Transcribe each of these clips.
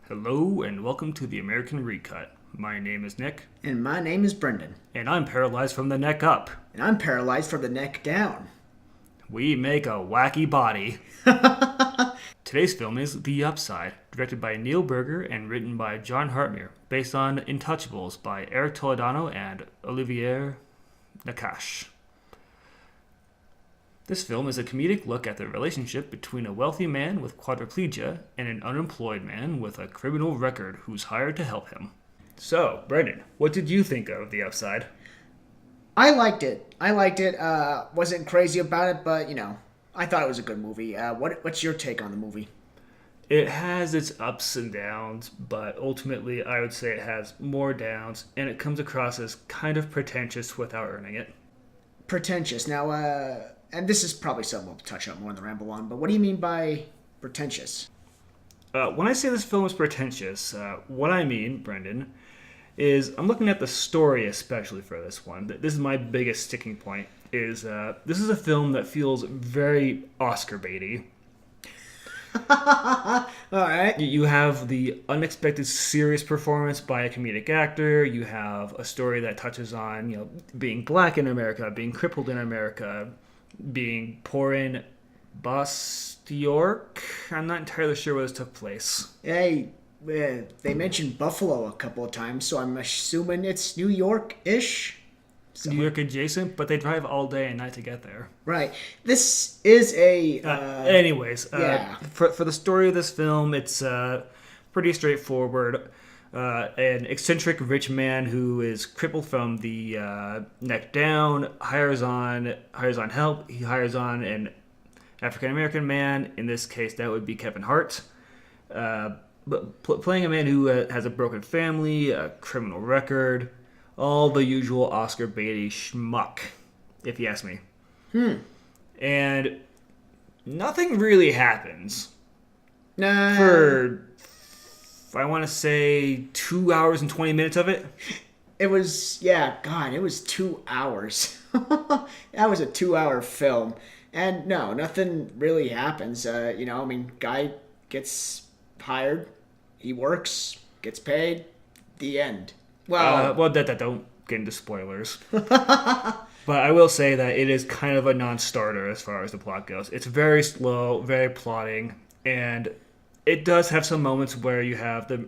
Hello and welcome to the American Recut. My name is Nick. And my name is Brendan. And I'm paralyzed from the neck up. And I'm paralyzed from the neck down. We make a wacky body. Today's film is The Upside, directed by Neil Berger and written by John Hartmere, based on Intouchables by Eric Toledano and Olivier Nakache. This film is a comedic look at the relationship between a wealthy man with quadriplegia and an unemployed man with a criminal record who's hired to help him. So, Brendan, what did you think of The Upside? I liked it. Wasn't crazy about it, but, I thought it was a good movie. What's your take on the movie? It has its ups and downs, but ultimately I would say it has more downs, and it comes across as kind of pretentious without earning it. Pretentious. Now, and this is probably something we'll touch on more in the ramble on, but what do you mean by pretentious? When I say this film is pretentious, what I mean, Brendan, is I'm looking at the story especially for this one. This is my biggest sticking point, is this is a film that feels very Oscar baity. All right. You have the unexpected serious performance by a comedic actor. You have a story that touches on, being black in America, being crippled in America, being poor in York. I'm not entirely sure where this took place. Hey, they mentioned Buffalo a couple of times, so I'm assuming it's New York-ish. New York adjacent, but they drive all day and night to get there. Right. This is a... For the story of this film, it's pretty straightforward. An eccentric rich man who is crippled from the neck down hires on help. He hires on an African-American man. In this case, that would be Kevin Hart. But playing a man who has a broken family, a criminal record, all the usual Oscar baity schmuck, if you ask me. And nothing really happens. Nah. For, I want to say, 2 hours and 20 minutes of it. It was 2 hours. That was a 2-hour film. And no, nothing really happens. Guy gets hired, he works, gets paid, the end. That don't get into spoilers. But I will say that it is kind of a non-starter as far as the plot goes. It's very slow, very plotting, and it does have some moments where you have the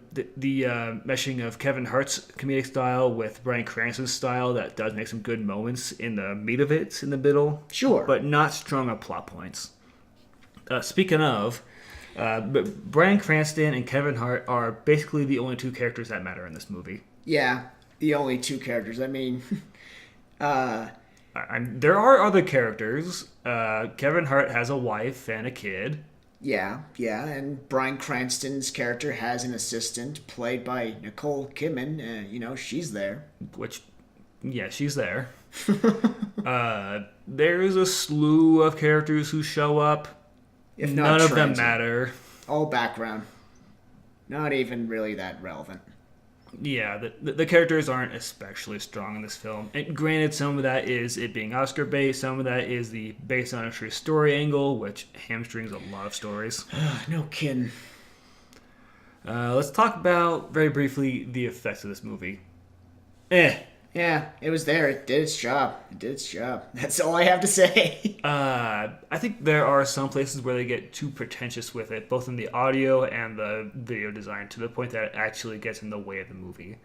meshing of Kevin Hart's comedic style with Bryan Cranston's style that does make some good moments in the meat of it in the middle. Sure. But not strong on plot points. Speaking of, Bryan Cranston and Kevin Hart are basically the only two characters that matter in this movie. Yeah, the only two characters. There are other characters. Kevin Hart has a wife and a kid. Yeah, and Bryan Cranston's character has an assistant played by Nicole Kidman. She's there. She's there. There's a slew of characters who show up. If not None of them transient. matter. All background. Not even really that relevant. Yeah, the characters aren't especially strong in this film. And granted, some of that is it being Oscar bait, some of that is the based on a true story angle, which hamstrings a lot of stories. No kidding. Let's talk about, very briefly, the effects of this movie. Yeah, it was there. It did its job. That's all I have to say. I think there are some places where they get too pretentious with it, both in the audio and the video design, to the point that it actually gets in the way of the movie.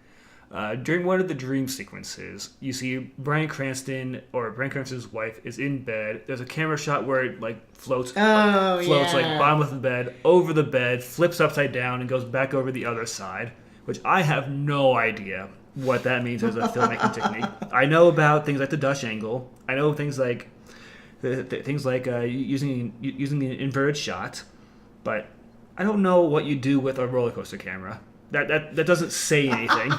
During one of the dream sequences, you see Bryan Cranston's wife is in bed. There's a camera shot where it floats bottom of the bed, over the bed, flips upside down, and goes back over the other side, which I have no idea what that means as a filmmaking technique. I know about things like the Dutch angle. I know things like using the inverted shot, but I don't know what you do with a roller coaster camera. That doesn't say anything.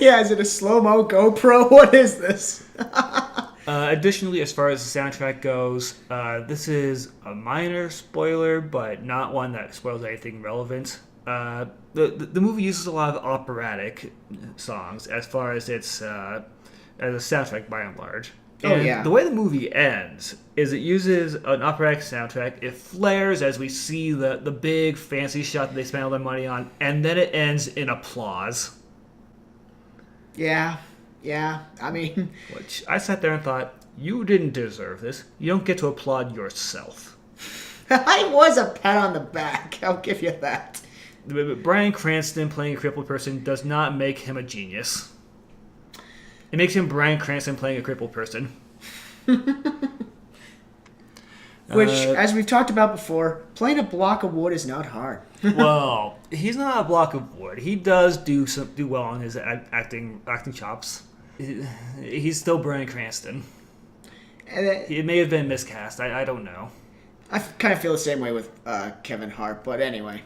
Yeah, is it a slow-mo GoPro? What is this? Additionally, as far as the soundtrack goes, this is a minor spoiler, but not one that spoils anything relevant. The movie uses a lot of operatic songs as far as its as a soundtrack by and large. And the way the movie ends is it uses an operatic soundtrack. It flares as we see the big fancy shot that they spent all their money on, and then it ends in applause. Yeah. I mean, which I sat there and thought, you didn't deserve this. You don't get to applaud yourself. I was a pat on the back. I'll give you that. But Bryan Cranston playing a crippled person does not make him a genius. It makes him Bryan Cranston playing a crippled person. Which, as we've talked about before, playing a block of wood is not hard. Well, he's not a block of wood. He does do well on his acting chops. He's still Bryan Cranston. It may have been miscast. I don't know. I kind of feel the same way with Kevin Hart, but anyway.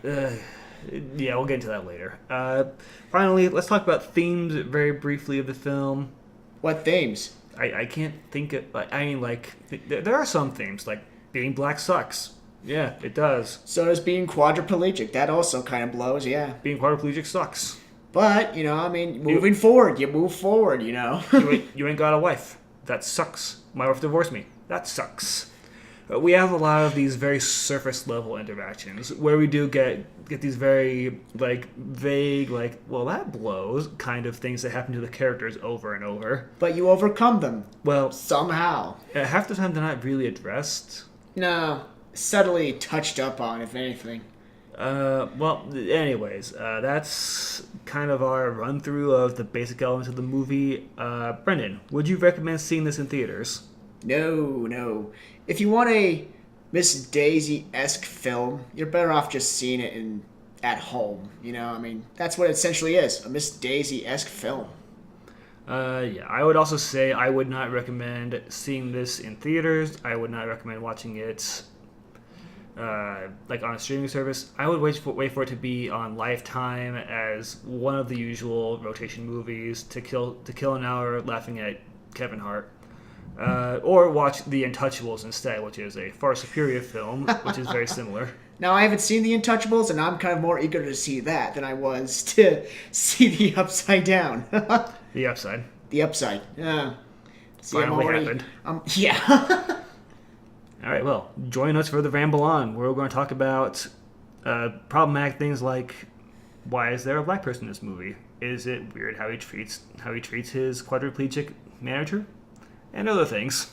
Yeah, we'll get into that later. Finally, let's talk about themes very briefly of the film. What themes? I can't think of... there are some themes, like being black sucks. Yeah, it does. So does being quadriplegic. That also kind of blows, yeah. Being quadriplegic sucks. But, moving forward, you move forward, You ain't got a wife. That sucks. My wife divorced me. That sucks. We have a lot of these very surface level interactions where we do get these very vague, well, that blows kind of things that happen to the characters over and over. But you overcome them. Well, somehow. Half the time they're not really addressed. No, subtly touched up on, if anything. Anyways, that's kind of our run through of the basic elements of the movie. Brendan, would you recommend seeing this in theaters? No. If you want a Miss Daisy-esque film, you're better off just seeing it at home. That's what it essentially is, a Miss Daisy-esque film. Yeah, I would also say I would not recommend seeing this in theaters. I would not recommend watching it on a streaming service. I would wait for it to be on Lifetime as one of the usual rotation movies to kill an hour laughing at Kevin Hart. Or watch The Untouchables instead, which is a far superior film, which is very similar. Now, I haven't seen The Untouchables, and I'm kind of more eager to see that than I was to see The Upside Down. The Upside. The Upside. Finally happened. Yeah. All right, well, join us for the Ramble On, where we're going to talk about problematic things like, why is there a black person in this movie? Is it weird how he treats his quadriplegic manager? And other things.